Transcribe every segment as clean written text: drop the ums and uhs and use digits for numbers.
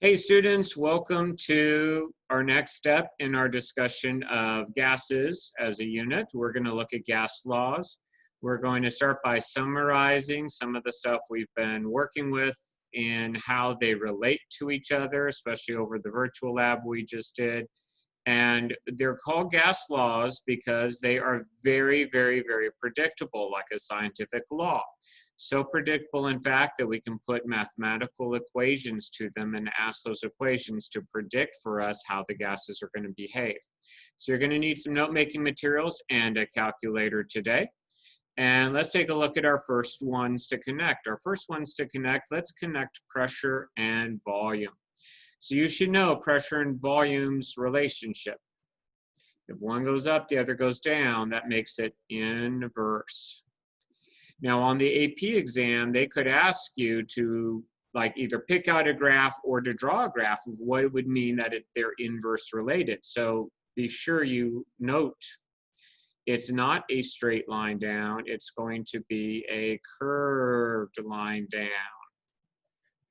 Hey students, welcome to our next step in our discussion of gases as a unit. We're going to look at gas laws. We're going to start by summarizing some of the stuff we've been working with and how they relate to each other, especially over the virtual lab we just did. And they're called gas laws because they are very, very, very predictable, like a scientific law. So predictable, in fact, that we can put mathematical equations to them and ask those equations to predict for us how the gases are going to behave. So you're going to need some note-making materials and a calculator today. And let's take a look at our first ones to connect. Our first ones to connect, let's connect pressure and volume. So you should know pressure and volume's relationship. If one goes up, the other goes down. That makes it inverse. Now on the AP exam, they could ask you to either pick out a graph or to draw a graph of what it would mean that they're inverse related. So be sure you note it's not a straight line down. It's going to be a curved line down.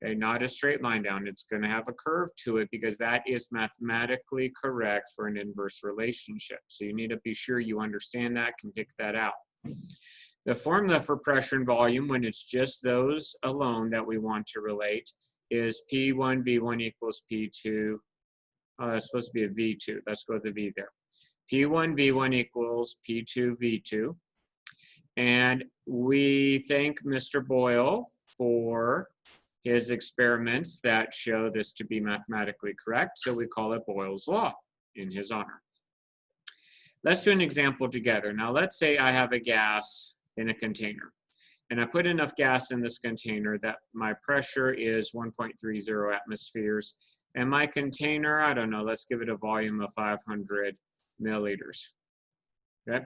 Okay, not a straight line down. It's going to have a curve to it because that is mathematically correct for an inverse relationship. So you need to be sure you understand that, can pick that out. The formula for pressure and volume, when it's just those alone that we want to relate, is P1 V1 equals P2. Oh, that's supposed to be a V2. Let's go with the V there. P1 V1 equals P2 V2. And we thank Mr. Boyle for his experiments that show this to be mathematically correct, so we call it Boyle's Law in his honor. Let's do an example together. Now let's say I have a gas in a container, and I put enough gas in this container that my pressure is 1.30 atmospheres, and my container, I don't know, let's give it a volume of 500 milliliters, okay?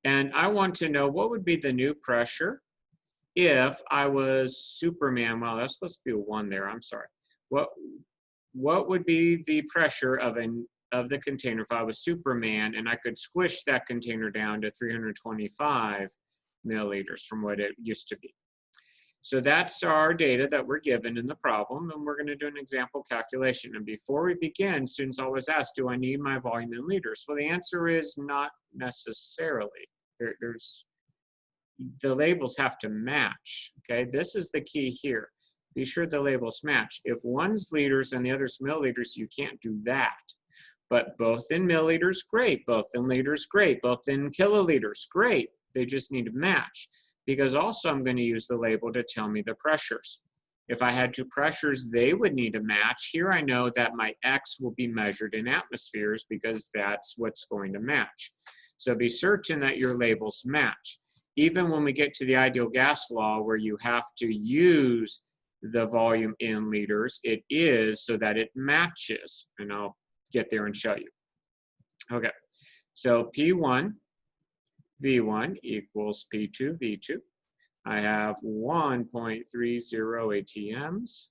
And I want to know what would be the new pressure if I was Superman. Well, that's supposed to be a 1 there, I'm sorry. What would be the pressure of the container if I was Superman and I could squish that container down to 325 milliliters from what it used to be? So that's our data that we're given in the problem, and we're going to do an example calculation. And before we begin, students always ask, do I need my volume in liters? Well, the answer is not necessarily. The labels have to match, okay? This is the key here. Be sure the labels match. If one's liters and the other's milliliters, you can't do that. But both in milliliters, great. Both in liters, great. Both in kiloliters, great. They just need to match. Because also I'm going to use the label to tell me the pressures. If I had two pressures, they would need to match. Here I know that my X will be measured in atmospheres because that's what's going to match. So be certain that your labels match. Even when we get to the ideal gas law where you have to use the volume in liters, it is so that it matches. And I'll get there and show you. Okay, so P1 V1 equals P2 V2. I have 1.30 ATMs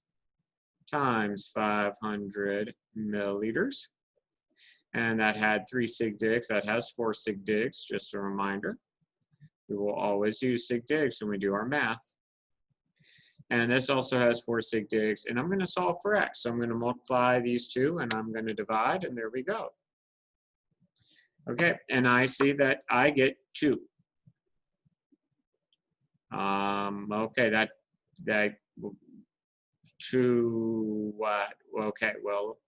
times 500 milliliters. And that had 3 sig digs. That has 4 sig digs, just a reminder. We will always use sig digs when we do our math. And this also has 4 sig digs. And I'm going to solve for x. So I'm going to multiply these two, and I'm going to divide, and there we go. Okay, and I see that I get 2. Okay, that 2 what? Okay, well,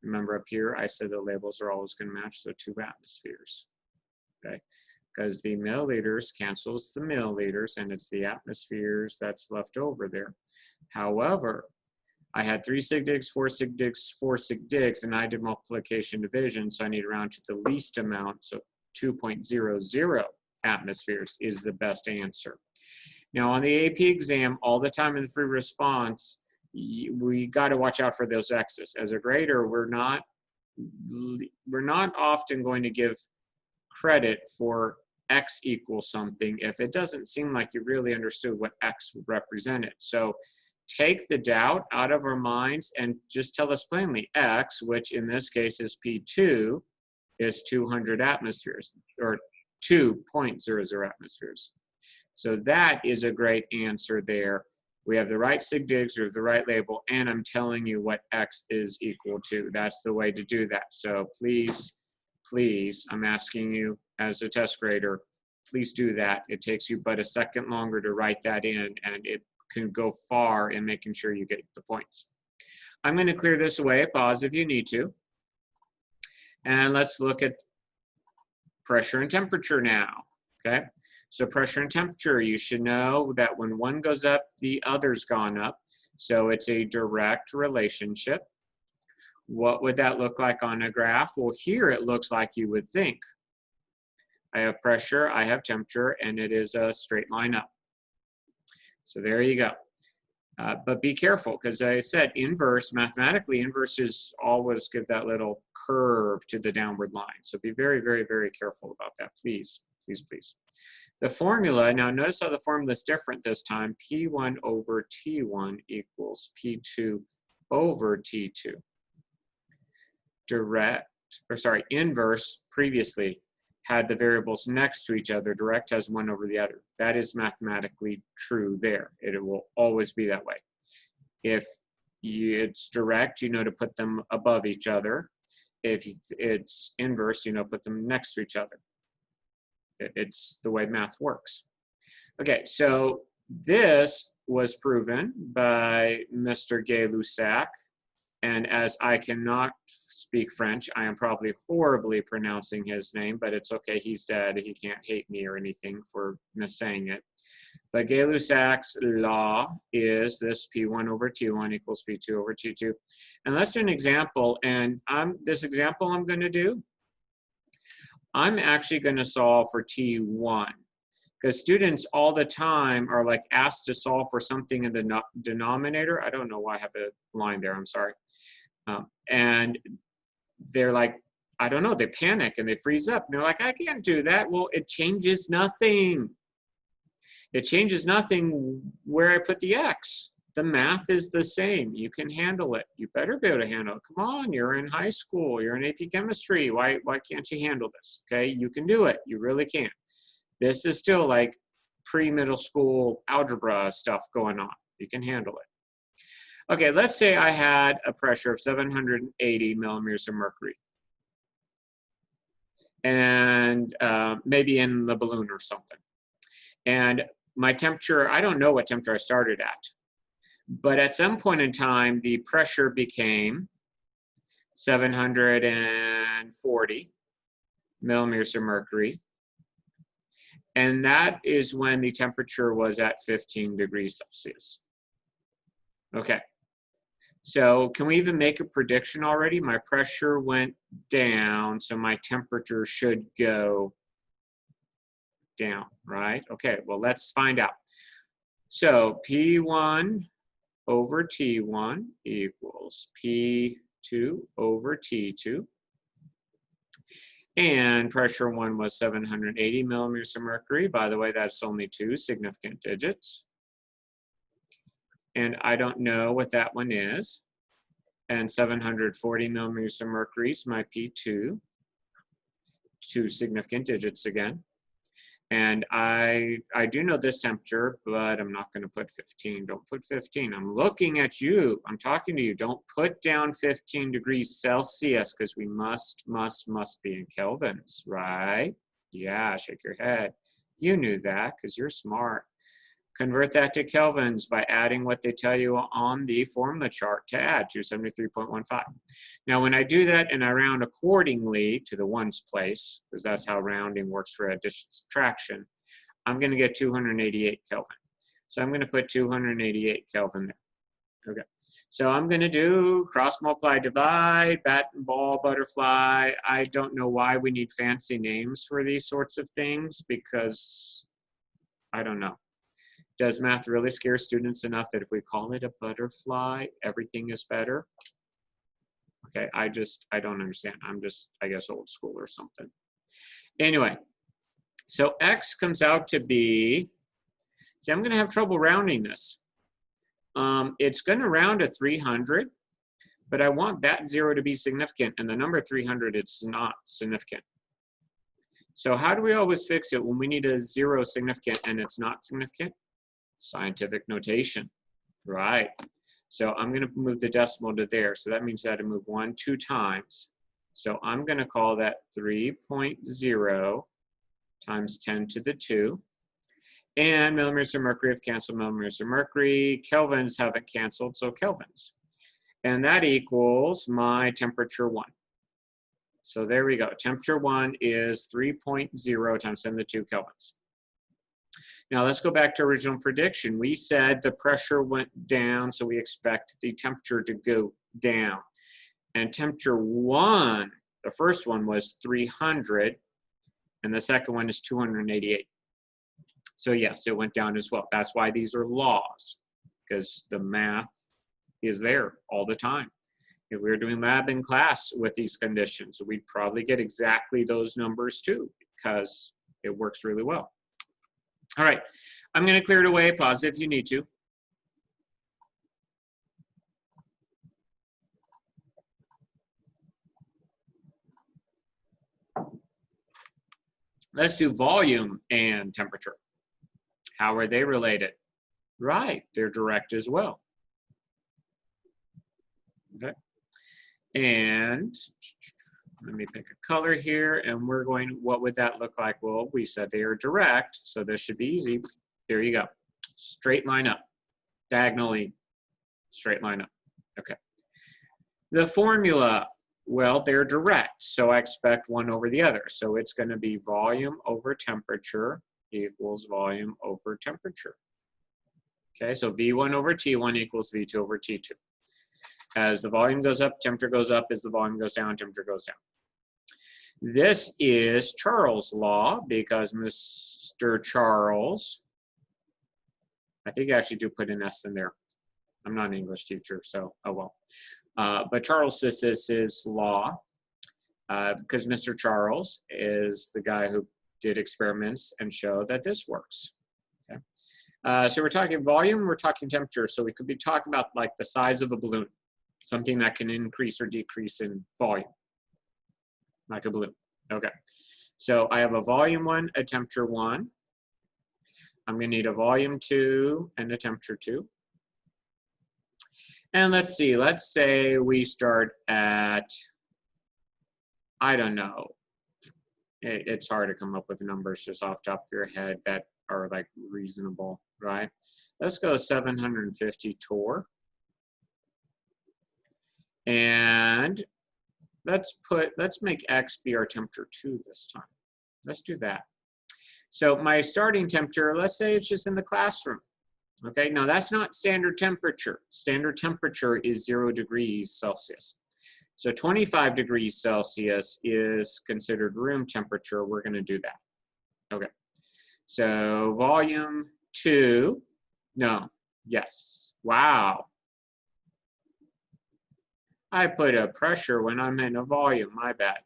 remember up here, I said the labels are always going to match, so 2 atmospheres. Okay, because the milliliters cancels the milliliters, and it's the atmospheres that's left over there. However, I had 3 sig digs, 4 sig digs, 4 sig digs, and I did multiplication division, so I need to round to the least amount, so 2.00 atmospheres is the best answer. Now on the AP exam, all the time in the free response, we got to watch out for those X's. As a grader, we're not often going to give credit for X equals something if it doesn't seem like you really understood what X represented. So take the doubt out of our minds and just tell us plainly X, which in this case is P2, is 200 atmospheres, or 2.00 atmospheres. So that is a great answer there. We have the right sig digs, we have the right label, and I'm telling you what X is equal to. That's the way to do that. So please, please, I'm asking you as a test grader, please do that. It takes you but a second longer to write that in, and it can go far in making sure you get the points. I'm going to clear this away, pause if you need to. And let's look at pressure and temperature now, okay? So pressure and temperature, you should know that when one goes up, the other's gone up. So it's a direct relationship. What would that look like on a graph? Well, here it looks like you would think. I have pressure, I have temperature, and it is a straight line up. So there you go. But be careful, because I said inverse, mathematically, inverses always give that little curve to the downward line. So be very, very, very careful about that, please, please, please. The formula, now notice how the formula is different this time. P1 over T1 equals P2 over T2. Inverse previously had the variables next to each other. Direct has one over the other. That is mathematically true there. It will always be that way. If it's direct, you know to put them above each other. If it's inverse, you know, put them next to each other. It's the way math works. Okay, so this was proven by Mr. Gay-Lussac, and as I cannot speak French, I am probably horribly pronouncing his name, but it's okay, he's dead. He can't hate me or anything for missaying it. But Gay-Lussac's law is this P1 over T1 equals P2 over T2. And let's do an example, and this example I'm going to do, I'm actually going to solve for T1, because students all the time are like asked to solve for something in the denominator. I don't know why I have a line there, I'm sorry. And they're like, I don't know, they panic and they freeze up. And they're like, I can't do that. Well, it changes nothing. It changes nothing where I put the X. The math is the same. You can handle it. You better be able to handle it. Come on, you're in high school. You're in AP chemistry. Why can't you handle this? Okay, you can do it. You really can. This is still like pre-middle school algebra stuff going on. You can handle it. Okay, let's say I had a pressure of 780 millimeters of mercury. And maybe in the balloon or something. And my temperature, I don't know what temperature I started at. But at some point in time, the pressure became 740 millimeters of mercury. And that is when the temperature was at 15 degrees Celsius. Okay. So can we even make a prediction already? My pressure went down, so my temperature should go down, right? Okay, well, let's find out. So P1 over T1 equals P2 over T2. And pressure 1 was 780 millimeters of mercury. By the way, that's only 2 significant digits. And I don't know what that one is. And 740 millimeters of mercury is my P2. 2 significant digits again. And I do know this temperature, but I'm not going to put 15. Don't put 15. I'm looking at you. I'm talking to you. Don't put down 15 degrees Celsius, because we must be in kelvins, right? Yeah, shake your head. You knew that because you're smart. Convert that to kelvins by adding what they tell you on the formula chart to add, 273.15. Now, when I do that and I round accordingly to the ones place, because that's how rounding works for addition subtraction, I'm going to get 288 Kelvin. So I'm going to put 288 Kelvin there. Okay. So I'm going to do cross multiply, divide, bat and ball, butterfly. I don't know why we need fancy names for these sorts of things, because I don't know. Does math really scare students enough that if we call it a butterfly, everything is better? Okay, I don't understand. I'm just, I guess, old school or something. Anyway, so X comes out to be, see, I'm going to have trouble rounding this. It's going to round to 300, but I want that 0 to be significant, and the number 300, it's not significant. So how do we always fix it when we need a 0 significant and it's not significant? Scientific notation. Right. So I'm going to move the decimal to there. So that means I had to move 1 2 times. So I'm going to call that 3.0 times 10 to the 2. And millimeters of mercury have canceled millimeters of mercury. Kelvins haven't canceled, so kelvins. And that equals my temperature 1. So there we go. Temperature 1 is 3.0 times 10 to the 2 kelvins. Now let's go back to original prediction. We said the pressure went down, so we expect the temperature to go down. And temperature 1, the first one was 300, and the second one is 288. So yes, it went down as well. That's why these are laws, because the math is there all the time. If we were doing lab in class with these conditions, we'd probably get exactly those numbers too, because it works really well. All right, I'm going to clear it away. Pause if you need to. Let's do volume and temperature. How are they related? Right, they're direct as well. Okay, and let me pick a color here, and we're going, what would that look like? Well, we said they are direct, so this should be easy. There you go. Straight line up, diagonally, straight line up. Okay. The formula, well, they're direct, so I expect one over the other. So it's going to be volume over temperature equals volume over temperature. Okay, so V1 over T1 equals V2 over T2. As the volume goes up, temperature goes up. As the volume goes down, temperature goes down. This is Charles' law, because Mr. Charles, I think I actually do put an S in there. I'm not an English teacher, so oh well. But Charles, this is his law, because Mr. Charles is the guy who did experiments and showed that this works. Okay? So we're talking volume, we're talking temperature, so we could be talking about like the size of a balloon, something that can increase or decrease in volume, like a balloon. Okay, so I have a volume 1, a temperature 1. I'm going to need a volume 2 and a temperature 2. And let's see, let's say we start at, I don't know, it's hard to come up with numbers just off the top of your head that are like reasonable, right? Let's go 750 torr. And let's make X be our temperature 2 this time. Let's do that. So my starting temperature, let's say it's just in the classroom. Okay, now that's not standard temperature. Standard temperature is 0 degrees Celsius. So 25 degrees Celsius is considered room temperature. We're going to do that. Okay, so volume 2, no, yes, wow. I put a pressure when I'm in a volume, my bad.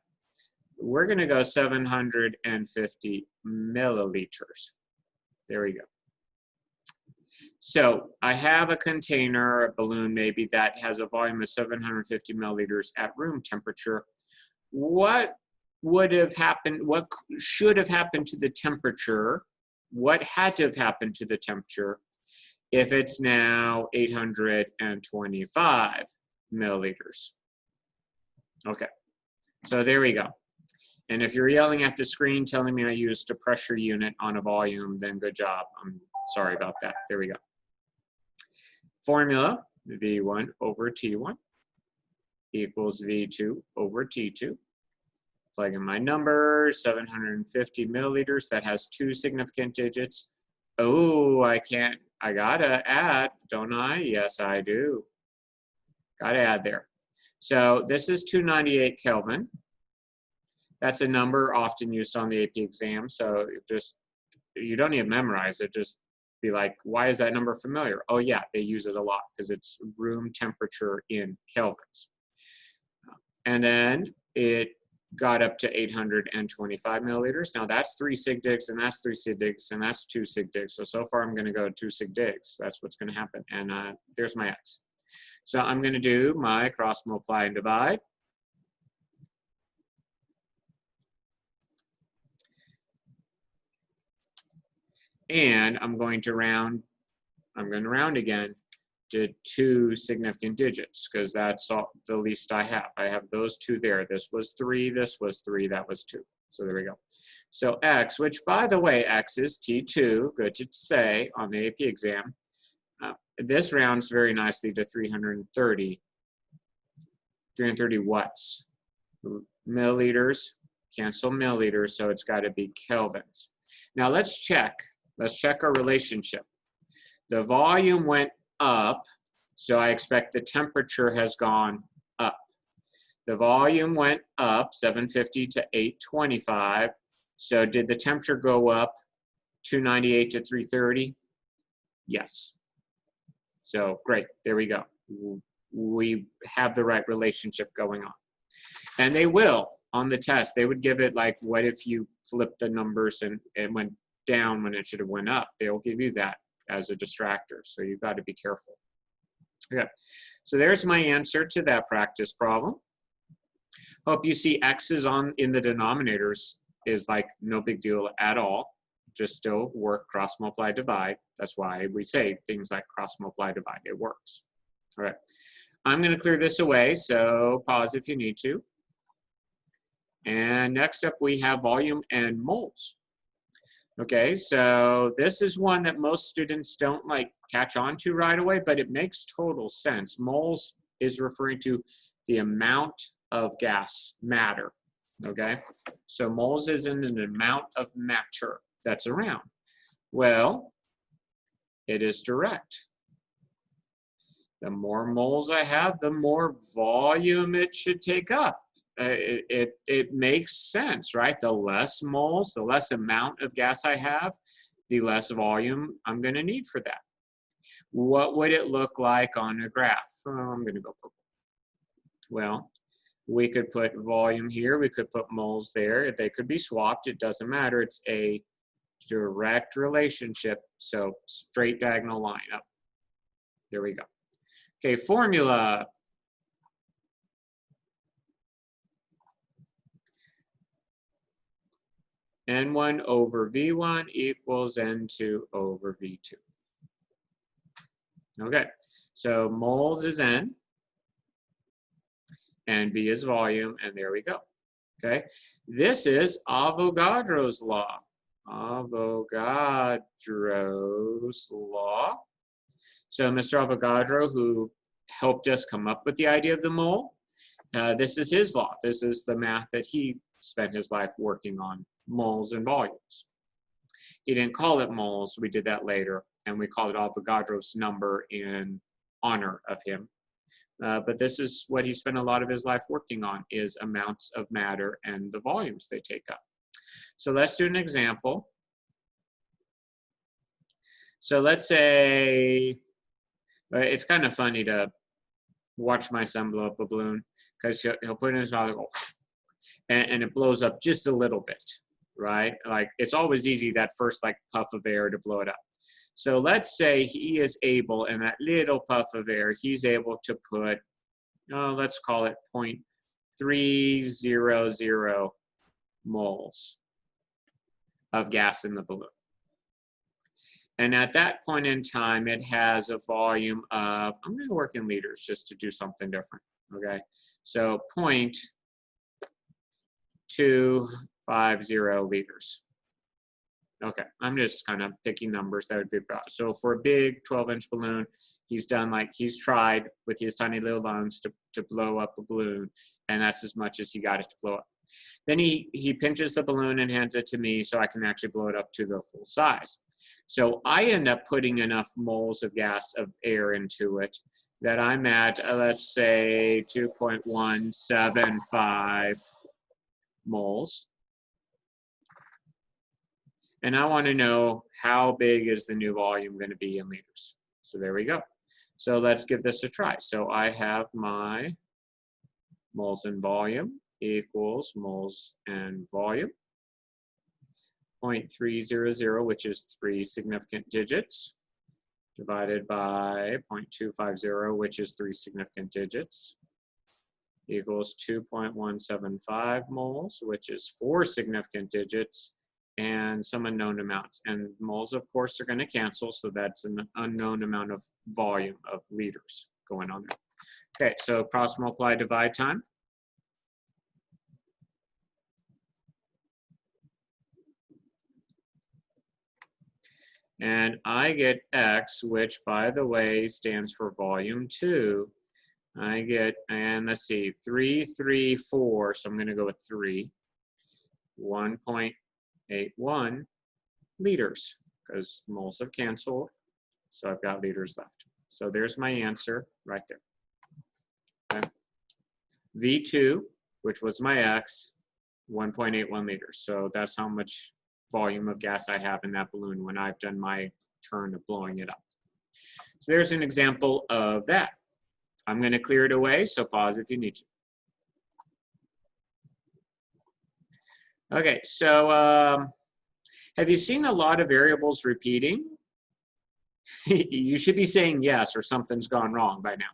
We're going to go 750 milliliters. There we go. So I have a container, a balloon maybe, that has a volume of 750 milliliters at room temperature. What would have happened, what should have happened to the temperature, what had to have happened to the temperature if it's now 825 milliliters? Okay, so there we go. And if you're yelling at the screen telling me I used a pressure unit on a volume, then good job. I'm sorry about that. There we go. Formula, V1 over T1 equals V2 over T2. Plug in my number, 750 milliliters. That has 2 significant digits. Oh, I gotta add, don't I? Yes, I do. Gotta add there. So this is 298 Kelvin. That's a number often used on the AP exam, so you don't even memorize it, just be like, why is that number familiar? Oh yeah, they use it a lot because it's room temperature in kelvins. And then it got up to 825 milliliters. Now that's 3 sig digs, and that's 3 sig digs, and that's 2 sig digs. So far I'm going to go 2 sig digs. That's what's going to happen. And there's my X. So I'm going to do my cross multiply and divide. And I'm going to round again. to 2 significant digits, because that's all, the least I have. I have those 2 there. This was 3, this was 3, that was 2. So there we go. So x, which by the way, x is T2, good to say on the AP exam. This rounds very nicely to 330. 330 watts. Milliliters, cancel milliliters, so it's got to be kelvins. Now let's check our relationship. The volume went up, so I expect the temperature has gone up. The volume went up 750 to 825. So did the temperature go up 298 to 330? Yes. So great, there we go. We have the right relationship going on. And they will on the test. They would give it like, what if you flipped the numbers and it went down when it should have went up? They'll give you that as a distractor. So you've got to be careful. Okay, so there's my answer to that practice problem. Hope you see x's in the denominators is like no big deal at all. Just still work cross multiply divide. That's why we say things like cross multiply divide. It works. All right, I'm going to clear this away, so pause if you need to. And next up we have volume and moles. Okay, so this is one that most students don't like catch on to right away, but it makes total sense. Moles is referring to the amount of gas, matter, okay? So moles is in an amount of matter that's around. Well, it is direct. The more moles I have, the more volume it should take up. It makes sense, right? The less moles, the less amount of gas I have, the less volume I'm going to need for that. What would it look like on a graph? Oh, I'm going to go purple. Well, we could put volume here. We could put moles there. They could be swapped. It doesn't matter. It's a direct relationship. So straight diagonal line up. There we go. Okay, formula. N1 over V1 equals N2 over V2. Okay, so moles is N, and V is volume, and there we go. Okay, this is Avogadro's law. Avogadro's law. So Mr. Avogadro, who helped us come up with the idea of the mole, this is his law. This is the math that he spent his life working on. Moles and volumes. He didn't call it moles, we did that later, and we called it Avogadro's number in honor of him. But this is what he spent a lot of his life working on, is amounts of matter and the volumes they take up. So let's do an example. So let's say, it's kind of funny to watch my son blow up a balloon, because he'll put it in his mouth and go, and it blows up just a little bit. Right? Like, it's always easy, that first like puff of air, to blow it up. So let's say he is able, in that little puff of air, he's able to put, let's call it 0.300 moles of gas in the balloon. And at that point in time, it has a volume of, I'm going to work in liters just to do something different. Okay? So 0.250 liters. Okay, I'm just kind of picking numbers that would be about. So for a big 12-inch balloon, he's tried with his tiny little lungs to blow up a balloon, and that's as much as he got it to blow up. Then he pinches the balloon and hands it to me so I can actually blow it up to the full size. So I end up putting enough moles of gas, of air into it, that I'm at, let's say, 2.175 moles. And I want to know how big is the new volume going to be in liters. So there we go. So let's give this a try. So I have my moles and volume equals moles and volume. 0.300, which is 3 significant digits, divided by 0.250, which is 3 significant digits, equals 2.175 moles, which is 4 significant digits, and some unknown amounts. And moles, of course, are going to cancel, so that's an unknown amount of volume of liters going on there. Okay, so cross multiply divide time. And I get X, which, by the way, stands for volume 2. I get, and let's see, 334, so I'm going to go with 3, 1.81 liters, because moles have canceled, so I've got liters left. So there's my answer right there. Okay. V2, which was my X, 1.81 liters. So that's how much volume of gas I have in that balloon when I've done my turn of blowing it up. So there's an example of that. I'm going to clear it away, so pause if you need to. Okay, so have you seen a lot of variables repeating? You should be saying yes, or something's gone wrong by now.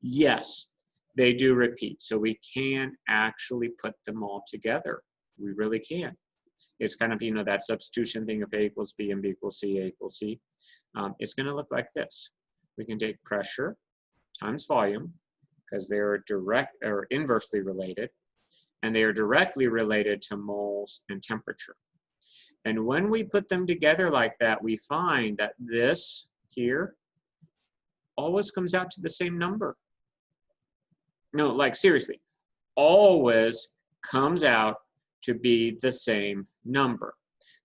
Yes, they do repeat, so we can actually put them all together. We really can. It's kind of, you know, that substitution thing of A equals B and B equals C, A equals C. It's going to look like this. We can take pressure times volume, because they're direct or inversely related, and they are directly related to moles and temperature. And when we put them together like that, we find that this here always comes out to the same number. No, like seriously, always comes out to be the same number.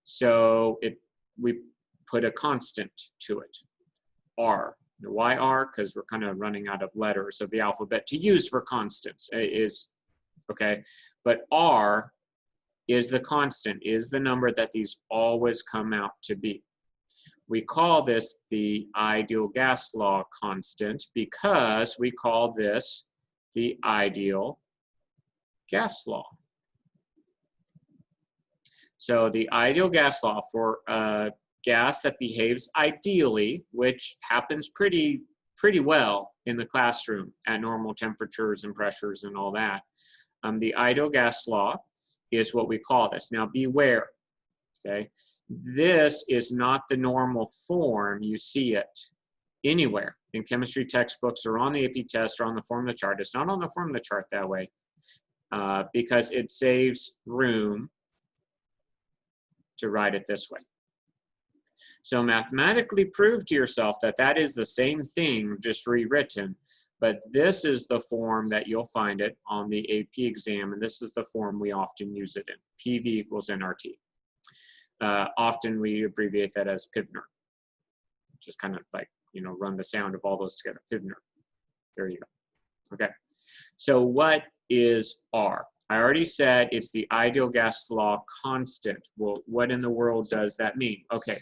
So we put a constant to it, R. Why R? Because we're kind of running out of letters of the alphabet to use for constants. Okay, but R is the constant, is the number that these always come out to be. We call this the ideal gas law constant because we call this the ideal gas law. So the ideal gas law for a gas that behaves ideally, which happens pretty well in the classroom at normal temperatures and pressures and all that. The ideal gas law is what we call this. Now beware, okay? This is not the normal form you see it anywhere in chemistry textbooks or on the AP test or on the form of the chart. It's not on the form of the chart that way because it saves room to write it this way. So mathematically prove to yourself that that is the same thing, just rewritten, but this is the form that you'll find it on the AP exam, and this is the form we often use it in, PV equals nRT. Often we abbreviate that as Pivner. Just kind of like, you know, run the sound of all those together, Pivner. There you go. Okay, so what is R? I already said it's the ideal gas law constant. Well, what in the world does that mean? Okay,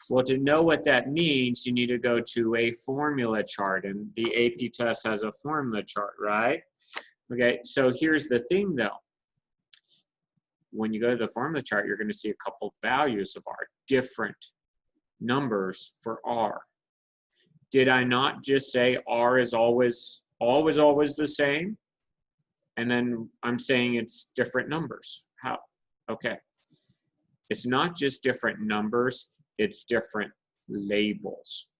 well, to know what that means, you need to go to a formula chart, and the AP test has a formula chart, right? Okay, so here's the thing though. When you go to the formula chart, you're going to see a couple values of R, different numbers for R. Did I not just say R is always the same? And then I'm saying it's different numbers. How? Okay. It's not just different numbers, it's different labels.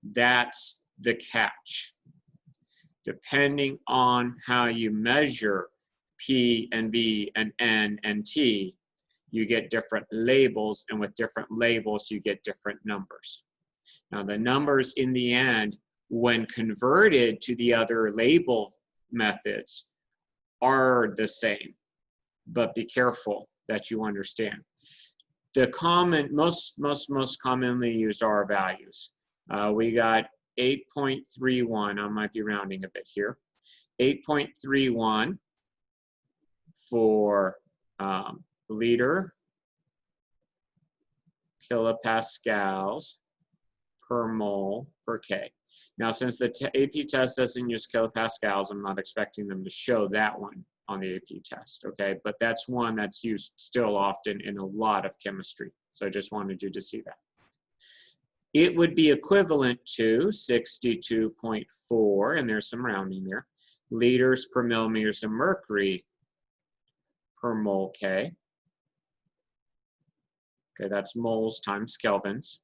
That's the catch. Depending on how you measure P and V and N and T, you get different labels, and with different labels, you get different numbers. Now, the numbers in the end, when converted to the other label methods, are the same, but be careful that you understand. The most commonly used R values. We got 8.31, I might be rounding a bit here, 8.31 for liter kilopascals per mole per K. Now, since the AP test doesn't use kilopascals, I'm not expecting them to show that one on the AP test, okay? But that's one that's used still often in a lot of chemistry. So I just wanted you to see that. It would be equivalent to 62.4, and there's some rounding there, liters per millimeters of mercury per mole K. Okay, that's moles times kelvins.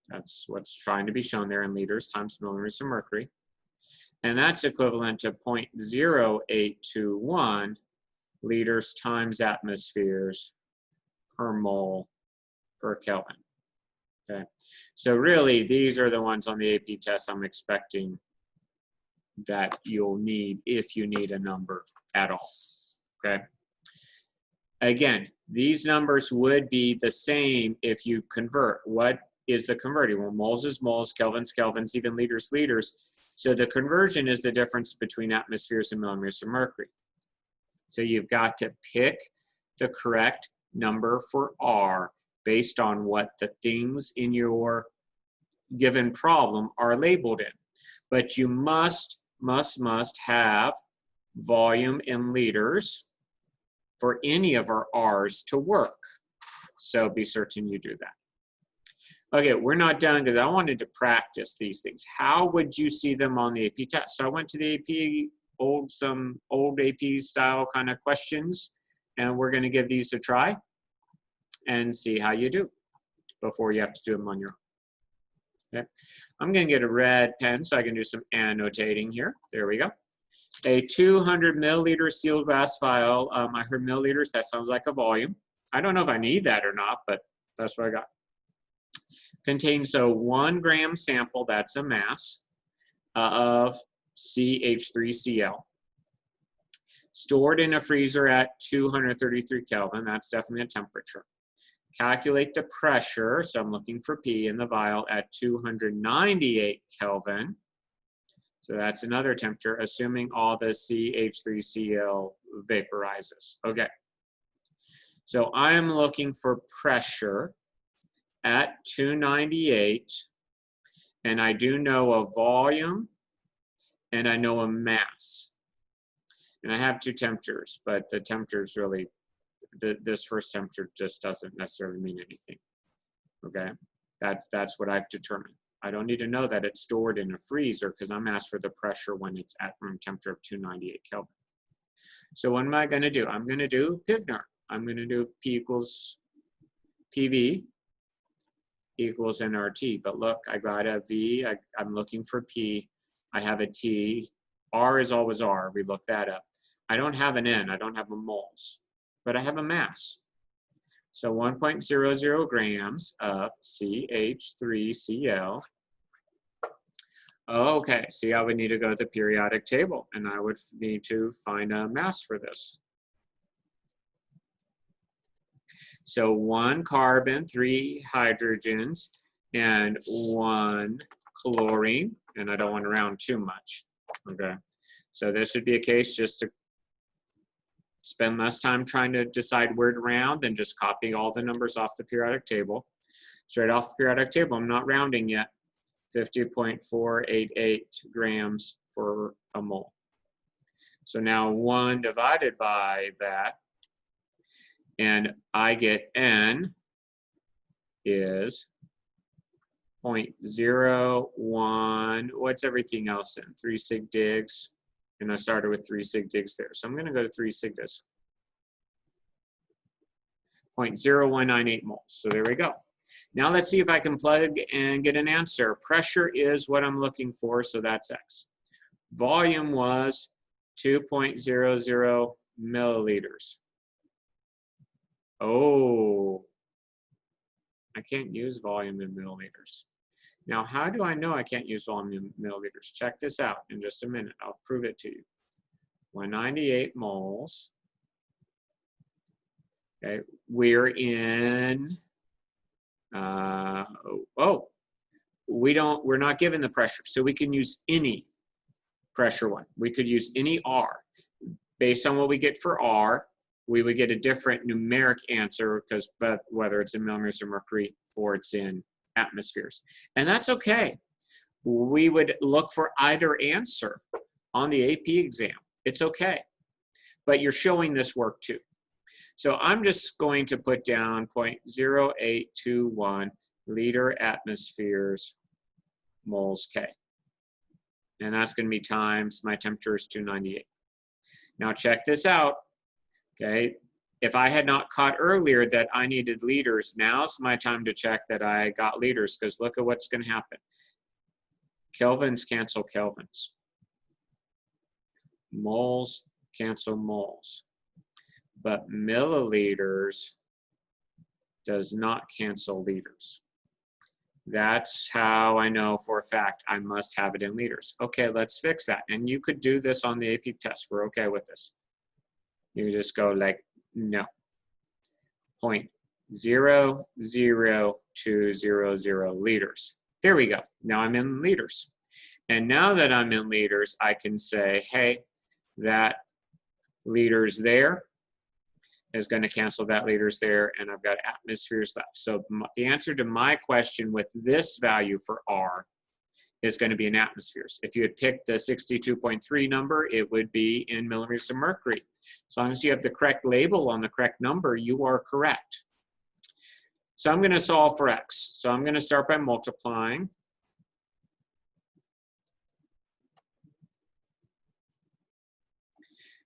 That's what's trying to be shown there in liters times millimeters of mercury. And that's equivalent to 0.0821 liters times atmospheres per mole per Kelvin. Okay, so really these are the ones on the AP test I'm expecting that you'll need if you need a number at all. Okay. Again, these numbers would be the same if you convert. What is the converting? Well, moles is moles, kelvins, kelvins, even liters, liters. So the conversion is the difference between atmospheres and millimeters of mercury. So you've got to pick the correct number for R based on what the things in your given problem are labeled in. But you must have volume in liters for any of our R's to work. So be certain you do that. Okay, we're not done because I wanted to practice these things. How would you see them on the AP test? So I went to the AP, some old AP style kind of questions, and we're going to give these a try and see how you do before you have to do them on your own. Okay, I'm going to get a red pen so I can do some annotating here. There we go. A 200 milliliter sealed glass vial. I heard milliliters, that sounds like a volume. I don't know if I need that or not, but that's what I got. Contains a 1 gram sample, that's a mass, of CH3Cl. Stored in a freezer at 233 Kelvin, that's definitely a temperature. Calculate the pressure, so I'm looking for P in the vial at 298 Kelvin. So that's another temperature, assuming all the CH3Cl vaporizes. Okay. So I am looking for pressure at 298, and I do know a volume, and I know a mass. And I have 2 temperatures, but the temperatures really, this first temperature just doesn't necessarily mean anything. Okay, that's what I've determined. I don't need to know that it's stored in a freezer because I'm asked for the pressure when it's at room temperature of 298 Kelvin. So what am I going to do? I'm going to do Pivner. I'm going to do P equals PV equals nRT. But look, I got a V. I'm looking for P. I have a T. R is always R. We look that up. I don't have an N. I don't have a moles. But I have a mass. So 1.00 grams of CH3Cl. Okay, see, I would need to go to the periodic table, and I would need to find a mass for this. So 1 carbon, 3 hydrogens, and 1 chlorine, and I don't want to round too much. Okay, so this would be a case just to spend less time trying to decide where to round than just copying all the numbers off the periodic table. Straight off the periodic table, I'm not rounding yet. 50.488 grams for a mole. So now 1 divided by that, and I get N is 0.01, what's everything else in? 3 sig digs. And I started with 3 sig digs there. So I'm going to go to 3 sig digs. 0.0198 moles. So there we go. Now let's see if I can plug and get an answer. Pressure is what I'm looking for, so that's X. Volume was 2.00 milliliters. Oh, I can't use volume in milliliters. Now, how do I know I can't use volume in milliliters? Check this out in just a minute. I'll prove it to you. 198 moles. Okay, we're in, we're not given the pressure, so we can use any pressure one. We could use any R. Based on what we get for R, we would get a different numeric answer because whether it's in millimeters of mercury or it's in atmospheres. And that's okay. We would look for either answer on the AP exam. It's okay. But you're showing this work too. So I'm just going to put down 0.0821 liter atmospheres moles K. And that's going to be times my temperature is 298. Now check this out. Okay, if I had not caught earlier that I needed liters, now's my time to check that I got liters, because look at what's going to happen. Kelvins cancel kelvins. Moles cancel moles. But milliliters does not cancel liters. That's how I know for a fact I must have it in liters. Okay, let's fix that. And you could do this on the AP test. We're okay with this. You just go like, no. 0.00200 liters. There we go. Now I'm in liters. And now that I'm in liters, I can say, hey, that liters there is going to cancel that liters there, and I've got atmospheres left. So the answer to my question with this value for R is going to be in atmospheres. If you had picked the 62.3 number, it would be in millimeters of mercury. As long as you have the correct label on the correct number, you are correct. So I'm going to solve for X. So I'm going to start by multiplying.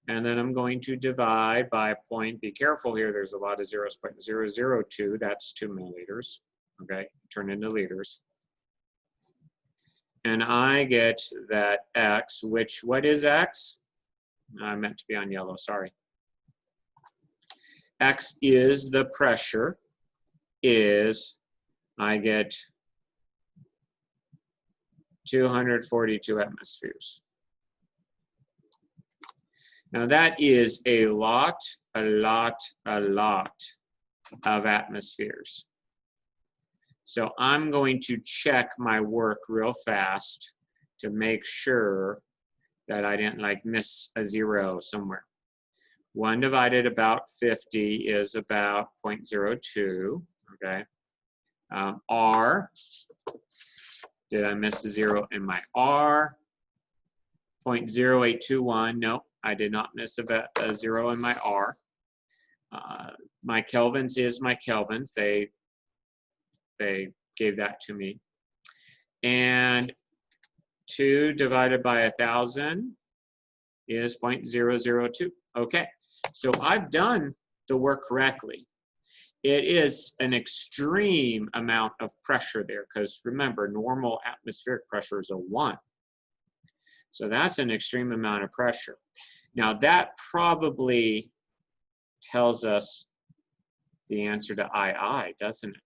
And then I'm going to divide by a point. Be careful here, there's a lot of zeros. 0.002, that's 2 milliliters. Okay, turn into liters. And I get that X, which, what is X? I meant to be on yellow, sorry. X is the pressure, I get 242 atmospheres. Now that is a lot of atmospheres. So I'm going to check my work real fast to make sure that I didn't like miss a zero somewhere. 1 divided about 50 is about 0.02, okay? R, did I miss the zero in my R? 0.0821, nope, I did not miss a zero in my R. My kelvins is my kelvins, they gave that to me. And 2 divided by 1,000 is 0.002. Okay, so I've done the work correctly. It is an extreme amount of pressure there, because remember, normal atmospheric pressure is a 1. So that's an extreme amount of pressure. Now that probably tells us the answer to II, doesn't it?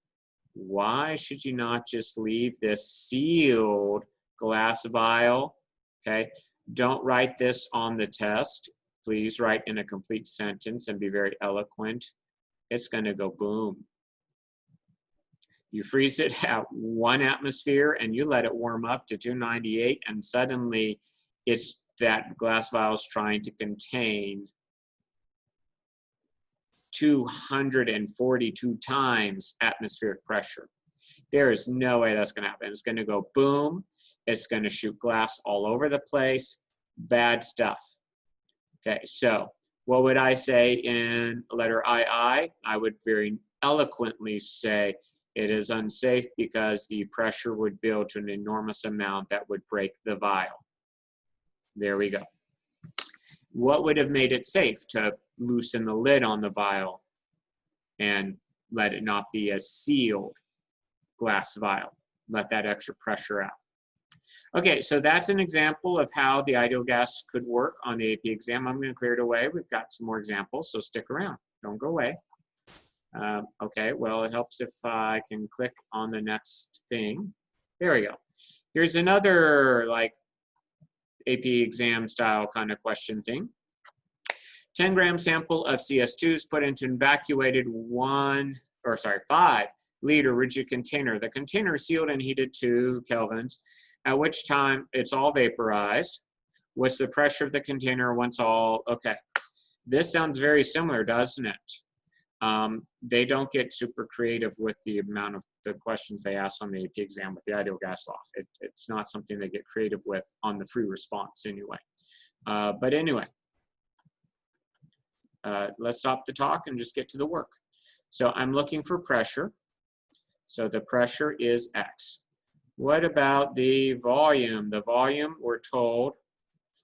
Why should you not just leave this sealed glass vial? Okay, don't write this on the test. Please write in a complete sentence and be very eloquent. It's going to go boom. You freeze it at 1 atmosphere and you let it warm up to 298, and suddenly it's that glass vial is trying to contain 242 times atmospheric pressure. There is no way that's going to happen. It's going to go boom. It's going to shoot glass all over the place. Bad stuff. Okay, so what would I say in letter II? I would very eloquently say it is unsafe because the pressure would build to an enormous amount that would break the vial. There we go. What would have made it safe? To loosen the lid on the vial and let it not be a sealed glass vial. Let that extra pressure out. Okay, so that's an example of how the ideal gas could work on the AP exam. I'm going to clear it away. We've got some more examples, so stick around. Don't go away. Okay, well, it helps if I can click on the next thing. There we go. Here's another like AP exam style kind of question thing. 10-gram sample of CS2 is put into an evacuated 5-liter rigid container. The container is sealed and heated to kelvins, at which time it's all vaporized. What's the pressure of the container once all, okay. This sounds very similar, doesn't it? They don't get super creative with the amount of the questions they ask on the AP exam with the ideal gas law. It's not something they get creative with on the free response anyway. But anyway, let's stop the talk and just get to the work. So I'm looking for pressure. So the pressure is X. What about the volume? The volume, we're told,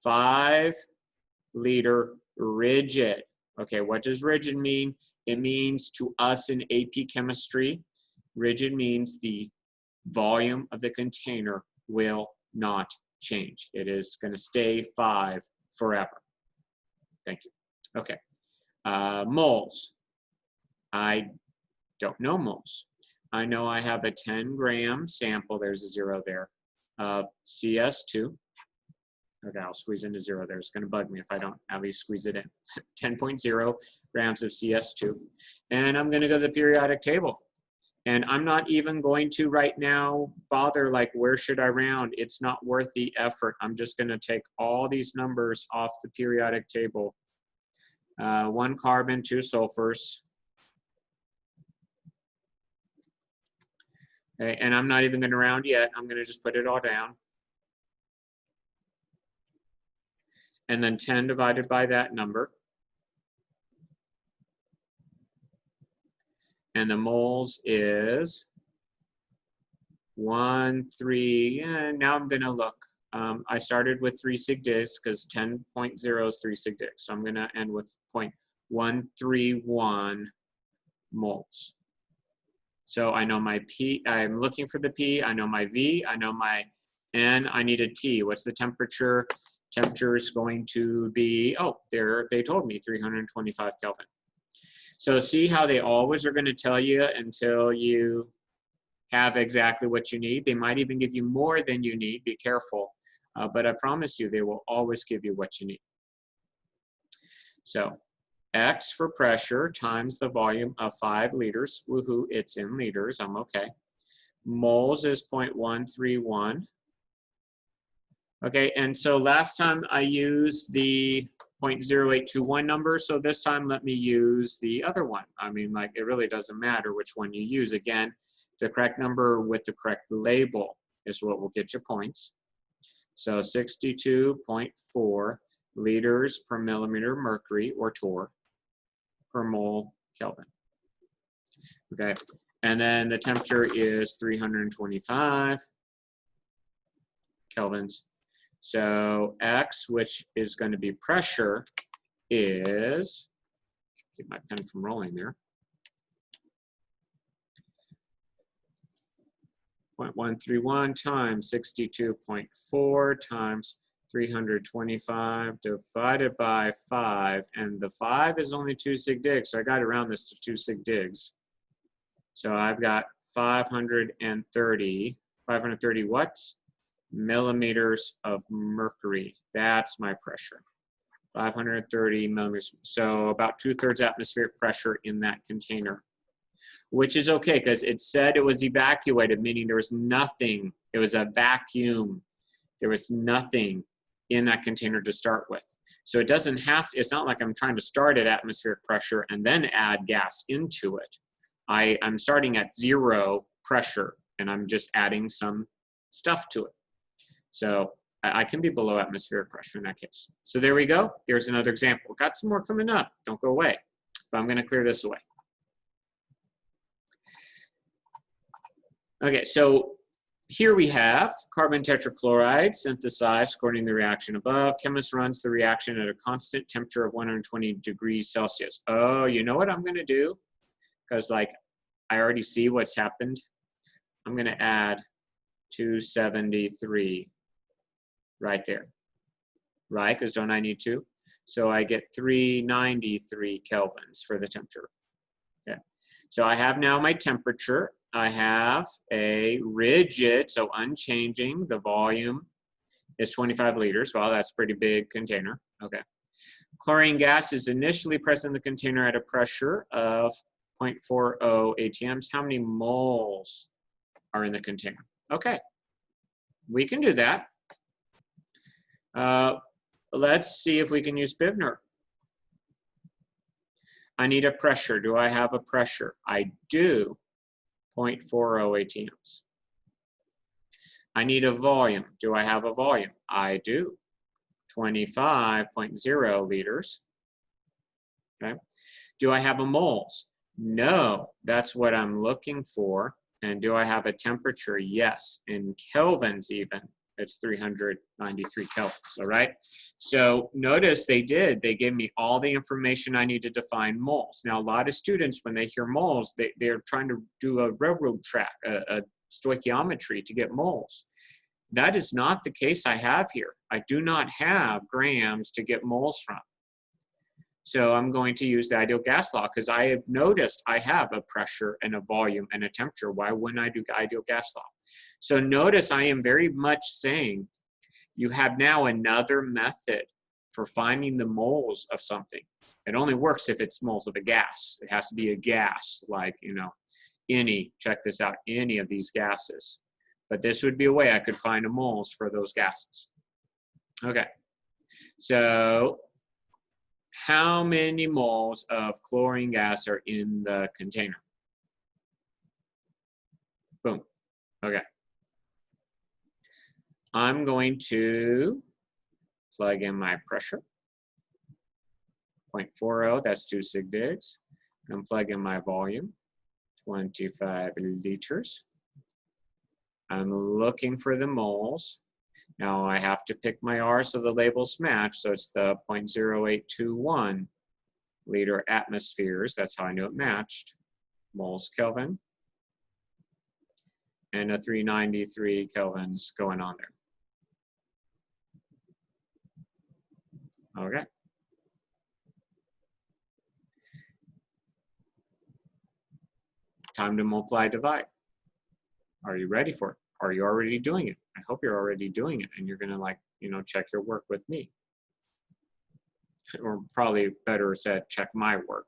5-liter rigid. Okay, what does rigid mean? It means to us in AP chemistry, rigid means the volume of the container will not change. It is going to stay 5 forever. Thank you. Okay. Moles. I don't know moles. I know I have a 10-gram sample, there's a 0 there, of CS2. Okay, I'll squeeze in a 0 there. It's going to bug me if I don't at least squeeze it in. 10.0 grams of CS2. And I'm going to go to the periodic table. And I'm not even going to right now bother like where should I round. It's not worth the effort. I'm just going to take all these numbers off the periodic table. 1 carbon, 2 sulfurs. Okay, and I'm not even going to round yet. I'm going to just put it all down. And then 10 divided by that number. And the moles is 1, 3, and now I'm going to look. I started with 3 sig digs because 10.0 is 3 sig digs. So I'm going to end with 0.131 moles. So I know my P, I'm looking for the P, I know my V, I know my N, I need a T. What's the temperature? Temperature is going to be, oh, they told me 325 Kelvin. So see how they always are going to tell you until you have exactly what you need. They might even give you more than you need. Be careful. But I promise you, they will always give you what you need. So X for pressure times the volume of 5 liters. Woohoo, it's in liters. I'm okay. Moles is 0.131. Okay, and so last time I used the 0.0821 number, so this time let me use the other one. I mean, like, it really doesn't matter which one you use. Again, the correct number with the correct label is what will get you points. So 62.4 liters per millimeter mercury, or torr, per mole Kelvin. Okay, and then the temperature is 325 kelvins. So X, which is going to be pressure, is, keep my pen from rolling there, 0.131 times 62.4 times 325 divided by 5, and the 5 is only 2 sig digs, so I got to round this to 2 sig digs. So I've got 530 watts? Millimeters of mercury. That's my pressure. 530 millimeters. So about 2/3 atmospheric pressure in that container, which is okay because it said it was evacuated, meaning there was nothing. It was a vacuum. There was nothing in that container to start with. So it doesn't have to, it's not like I'm trying to start at atmospheric pressure and then add gas into it. I'm starting at 0 pressure and I'm just adding some stuff to it. So I can be below atmospheric pressure in that case. So there we go. There's another example. Got some more coming up. Don't go away. But I'm going to clear this away. Okay, so here we have carbon tetrachloride synthesized according to the reaction above. Chemist runs the reaction at a constant temperature of 120 degrees Celsius. Oh, you know what I'm going to do? Because like I already see what's happened. I'm going to add 273 right there, right? Because don't I need 2? So I get 393 kelvins for the temperature. Okay. So I have now my temperature. I have a rigid, so unchanging. The volume is 25 liters. Well, that's a pretty big container. Okay. Chlorine gas is initially present in the container at a pressure of 0.40 atms. How many moles are in the container? Okay. We can do that. Let's see if we can use Bivner. I need a pressure. Do I have a pressure? I do. 0.40 atms. I need a volume. Do I have a volume? I do. 25.0 liters. Okay. Do I have a moles? No. That's what I'm looking for. And do I have a temperature? Yes. In kelvins even. it's 393 kelvins, all right? So notice they gave me all the information I needed to find moles. Now, a lot of students, when they hear moles, they're trying to do a railroad track, a stoichiometry to get moles. That is not the case I have here. I do not have grams to get moles from. So I'm going to use the ideal gas law because I have noticed I have a pressure and a volume and a temperature. Why wouldn't I do ideal gas law? So notice I am very much saying you have now another method for finding the moles of something. It only works if it's moles of a gas. It has to be a gas, like, you know, check this out, any of these gases. But this would be a way I could find the moles for those gases. Okay, so how many moles of chlorine gas are in the container? Boom. Okay. I'm going to plug in my pressure. 0.40, that's 2 sig digs. And plug in my volume, 25 liters. I'm looking for the moles. Now I have to pick my R so the labels match, so it's the 0.0821 liter atmospheres. That's how I knew it matched. Moles Kelvin. And a 393 kelvins going on there. Okay. Time to multiply, divide. Are you ready for it? Are you already doing it? I hope you're already doing it and you're gonna, like, you know, check your work with me. Or probably better said, check my work.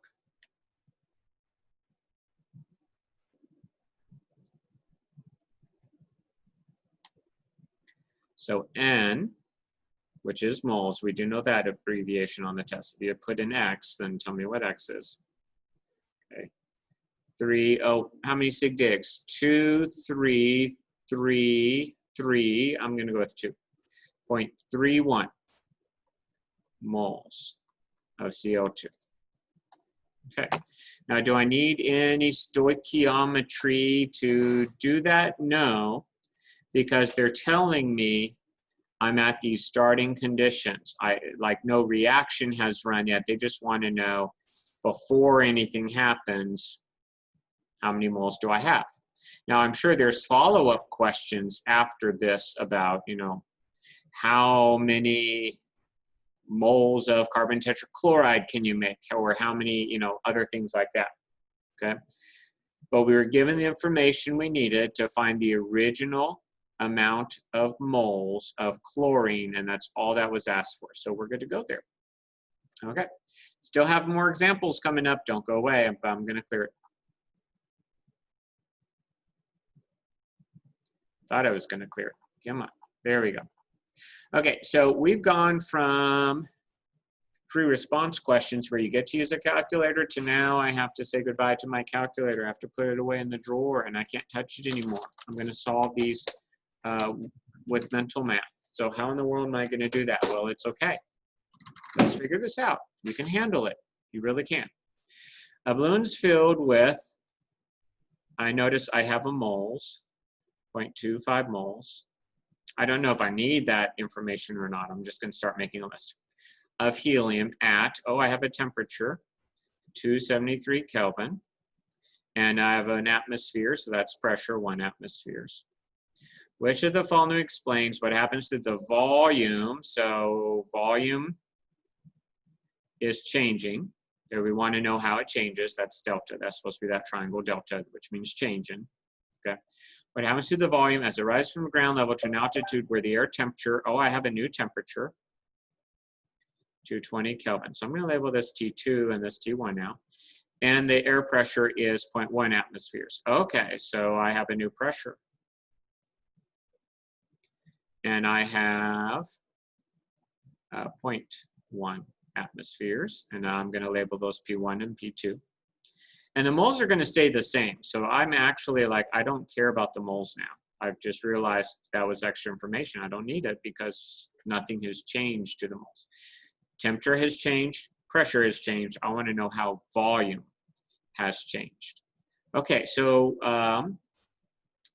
So N, which is moles, we do know that abbreviation on the test. If you put in X, then tell me what X is. Okay. 3, oh, how many sig digs? 2, 3, 3, 3. I'm going to go with 2.31 moles of CO2. Okay. Now, do I need any stoichiometry to do that? No, because they're telling me I'm at these starting conditions. Like no reaction has run yet. They just want to know before anything happens, how many moles do I have? Now, I'm sure there's follow-up questions after this about, you know, how many moles of carbon tetrachloride can you make, or how many, you know, other things like that, okay? But we were given the information we needed to find the original amount of moles of chlorine, and that's all that was asked for. So we're good to go there. Okay. Still have more examples coming up. Don't go away. I'm going to clear it. Thought I was going to clear it. Come on. There we go. Okay, so we've gone from pre-response questions where you get to use a calculator to now I have to say goodbye to my calculator. I have to put it away in the drawer and I can't touch it anymore. I'm going to solve these with mental math. So how in the world am I going to do that? Well, it's okay. Let's figure this out. You can handle it. You really can. A balloon's filled with, I notice I have a moles, 0.25 moles. I don't know if I need that information or not. I'm just going to start making a list of helium at, oh, I have a temperature, 273 Kelvin, and I have an atmosphere, so that's pressure, 1 atmospheres. Which of the following explains what happens to the volume? So volume is changing. There we want to know how it changes. That's delta. That's supposed to be that triangle delta, which means changing. Okay. What happens to the volume as it rises from ground level to an altitude where the air temperature, oh, I have a new temperature, 220 Kelvin. So I'm going to label this T2 and this T1 now. And the air pressure is 0.1 atmospheres. Okay, so I have a new pressure. And I have 0.1 atmospheres. And now I'm going to label those P1 and P2. And the moles are going to stay the same. So I'm actually like, I don't care about the moles now. I've just realized that was extra information. I don't need it because nothing has changed to the moles. Temperature has changed. Pressure has changed. I want to know how volume has changed. Okay, so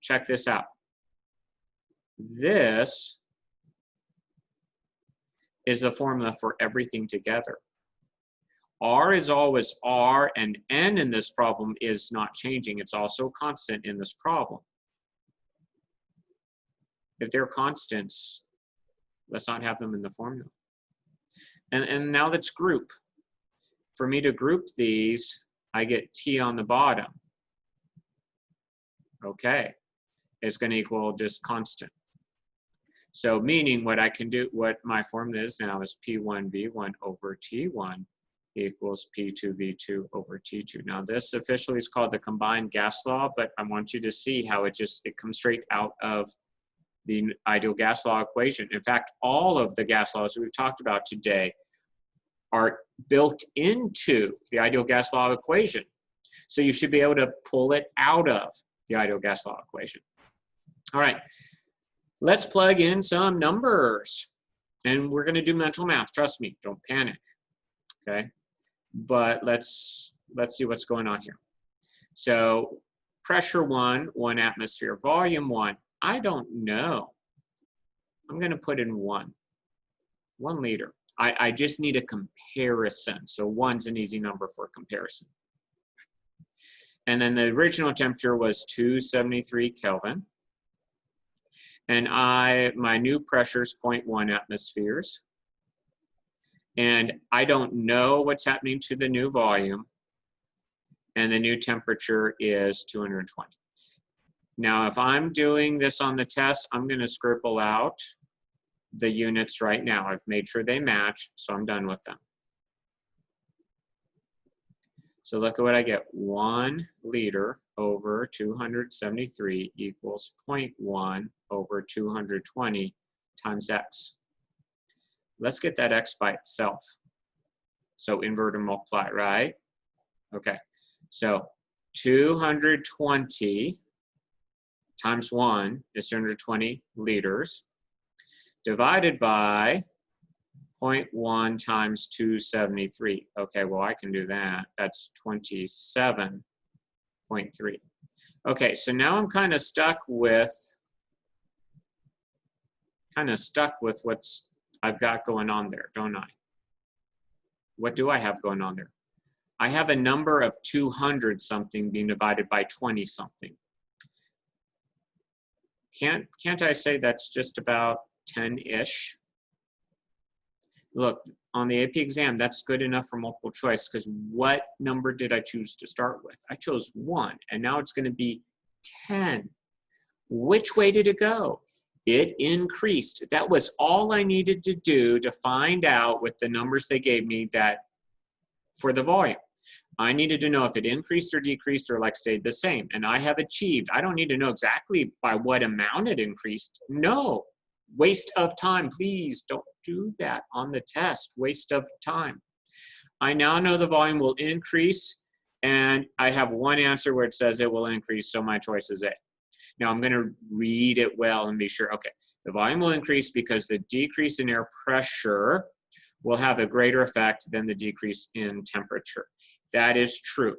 check this out. This is the formula for everything together. R is always R, and N in this problem is not changing. It's also constant in this problem. If they're constants, let's not have them in the formula. And now let's group. For me to group these, I get T on the bottom. Okay, it's going to equal just constant. So meaning what I can do, what my formula is now is P1V1 over T1 equals P2V2 over T2. Now this officially is called the combined gas law, but I want you to see how it comes straight out of the ideal gas law equation. In fact, all of the gas laws we've talked about today are built into the ideal gas law equation. So you should be able to pull it out of the ideal gas law equation. All right, let's plug in some numbers. And we're going to do mental math. Trust me, don't panic. Okay, but let's see what's going on here. So pressure 1 atmosphere. Volume 1, I don't know. I'm going to put in 1 liter. I just need a comparison. So 1's an easy number for comparison. And then the original temperature was 273 Kelvin. And my new pressure is 0.1 atmospheres. And I don't know what's happening to the new volume. And the new temperature is 220. Now, if I'm doing this on the test, I'm going to scribble out the units right now. I've made sure they match, so I'm done with them. So look at what I get. 1 liter over 273 equals 0.1 over 220 times x. Let's get that x by itself. So invert and multiply, right? Okay, so 220 times 1 is 220 liters, divided by 0.1 times 273. Okay, well, I can do that. That's 27.3. Okay, so now I'm kind of stuck with what's I've got going on there, don't I? What do I have going on there? I have a number of 200 something being divided by 20 something. Can't I say that's just about 10-ish? Look, on the AP exam, that's good enough for multiple choice, because what number did I choose to start with? I chose 1, and now it's going to be 10. Which way did it go? It increased. That was all I needed to do to find out with the numbers they gave me that for the volume. I needed to know if it increased or decreased or like stayed the same. And I have achieved. I don't need to know exactly by what amount it increased. No, waste of time. Please don't do that on the test. Waste of time. I now know the volume will increase, and I have one answer where it says it will increase, so my choice is A. Now I'm going to read it well and be sure, okay, the volume will increase because the decrease in air pressure will have a greater effect than the decrease in temperature. That is true.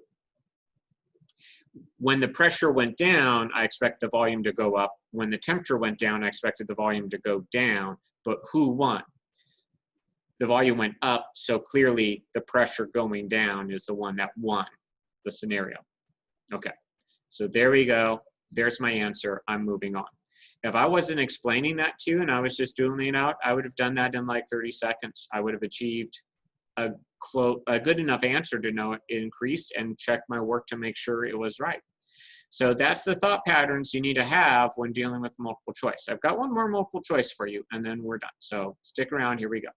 When the pressure went down, I expect the volume to go up. When the temperature went down, I expected the volume to go down. But who won? The volume went up, so clearly the pressure going down is the one that won the scenario. Okay, so there we go. There's my answer. I'm moving on. If I wasn't explaining that to you and I was just doing it out, I would have done that in like 30 seconds. I would have achieved a good enough answer to know it increased and check my work to make sure it was right. So that's the thought patterns you need to have when dealing with multiple choice. I've got one more multiple choice for you, and then we're done. So stick around. Here we go.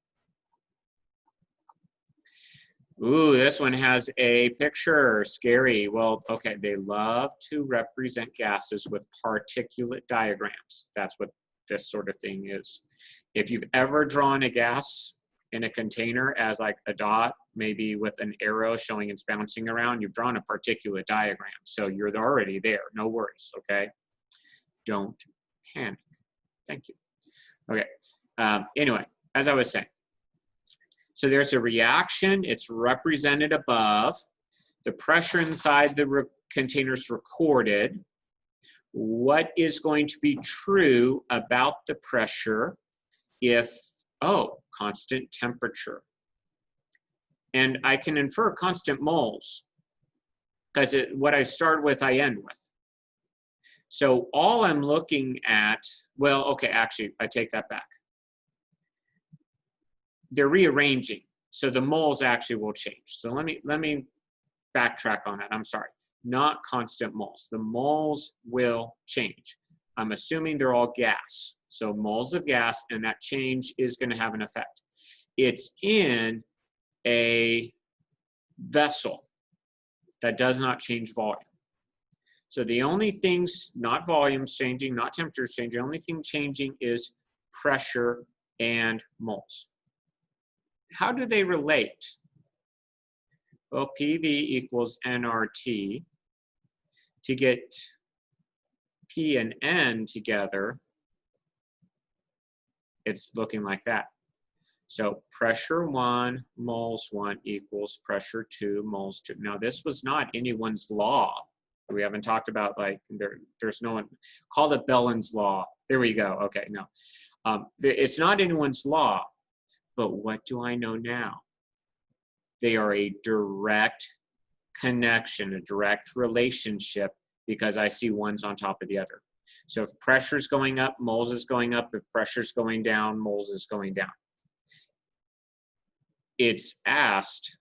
Ooh, this one has a picture. Scary. Well, okay, they love to represent gases with particulate diagrams. That's what this sort of thing is. If you've ever drawn a gas in a container as like a dot, maybe with an arrow showing it's bouncing around, you've drawn a particulate diagram. So you're already there. No worries, okay? Don't panic. Thank you. Okay, anyway, as I was saying, so there's a reaction, it's represented above. The pressure inside the container is recorded. What is going to be true about the pressure if Oh, constant temperature. And I can infer constant moles because what I start with, I end with. So all I'm looking at, well, okay, actually, I take that back. They're rearranging, so the moles actually will change. So let me backtrack on that. I'm sorry, not constant moles. The moles will change. I'm assuming they're all gas, so moles of gas, and that change is going to have an effect. It's in a vessel that does not change volume. So the only things, not volumes changing, not temperatures changing, the only thing changing is pressure and moles. How do they relate? Well, PV equals nRT. To get P and N together, it's looking like that. So pressure 1 moles 1 equals pressure 2 moles 2. Now this was not anyone's law. We haven't talked about, like, there's no one, call it Bellin's law. There we go. Okay, no. It's not anyone's law, but what do I know now? They are a direct connection, a direct relationship, because I see one's on top of the other. So if pressure's going up, moles is going up. If pressure's going down, moles is going down. It's asked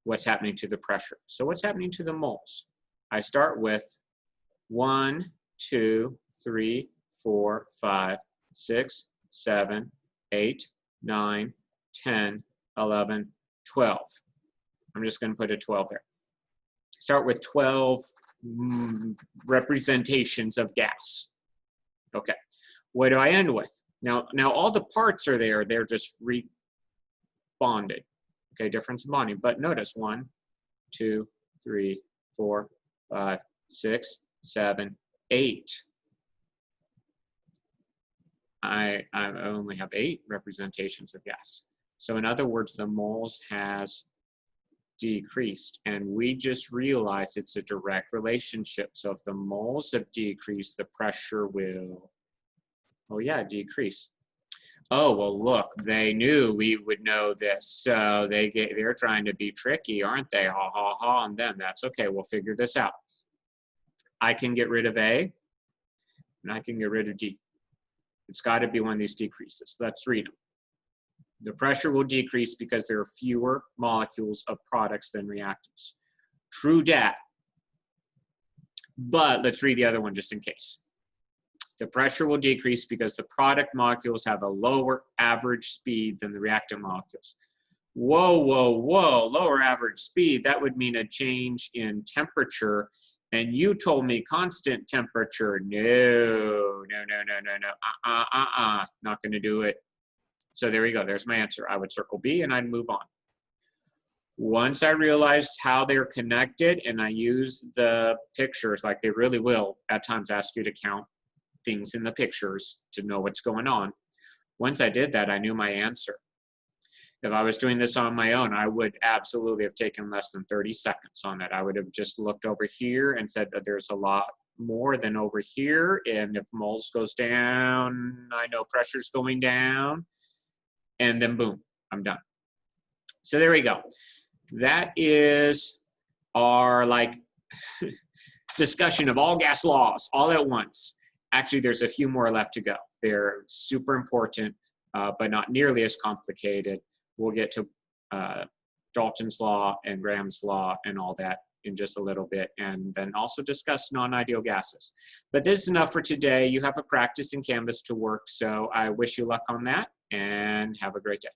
what's happening to the pressure. So what's happening to the moles? I start with 1, 2, 3, 4, 5, 6, 7, 8, 9, 10, 11, 12. I'm just going to put a 12 there. Start with 12 representations of gas. Okay, what do I end with? Now all the parts are there. They're just rebonded. Okay, difference in bonding. But notice 1, 2, 3, 4, 5, 6, 7, 8. I only have 8 representations of gas. So in other words, the moles has decreased, and we just realized it's a direct relationship. So if the moles have decreased, the pressure will, oh yeah, decrease. Oh, well, look, they knew we would know this, so they're trying to be tricky, aren't they? Ha, ha, ha on them. That's okay. We'll figure this out. I can get rid of A, and I can get rid of D. It's got to be one of these decreases. Let's read them. The pressure will decrease because there are fewer molecules of products than reactants. True dat. But let's read the other one just in case. The pressure will decrease because the product molecules have a lower average speed than the reactant molecules. Whoa, whoa, whoa, lower average speed, that would mean a change in temperature. And you told me constant temperature. No, not gonna do it. So there we go, there's my answer. I would circle B and I'd move on. Once I realized how they're connected and I use the pictures, like they really will at times ask you to count things in the pictures to know what's going on. Once I did that, I knew my answer. If I was doing this on my own, I would absolutely have taken less than 30 seconds on it. I would have just looked over here and said that there's a lot more than over here. And if moles goes down, I know pressure's going down. And then boom, I'm done. So there we go. That is our discussion of all gas laws all at once. Actually, there's a few more left to go. They're super important, but not nearly as complicated. We'll get to Dalton's law and Graham's law and all that in just a little bit, and then also discuss non-ideal gases. But this is enough for today. You have a practice in Canvas to work, so I wish you luck on that, and have a great day.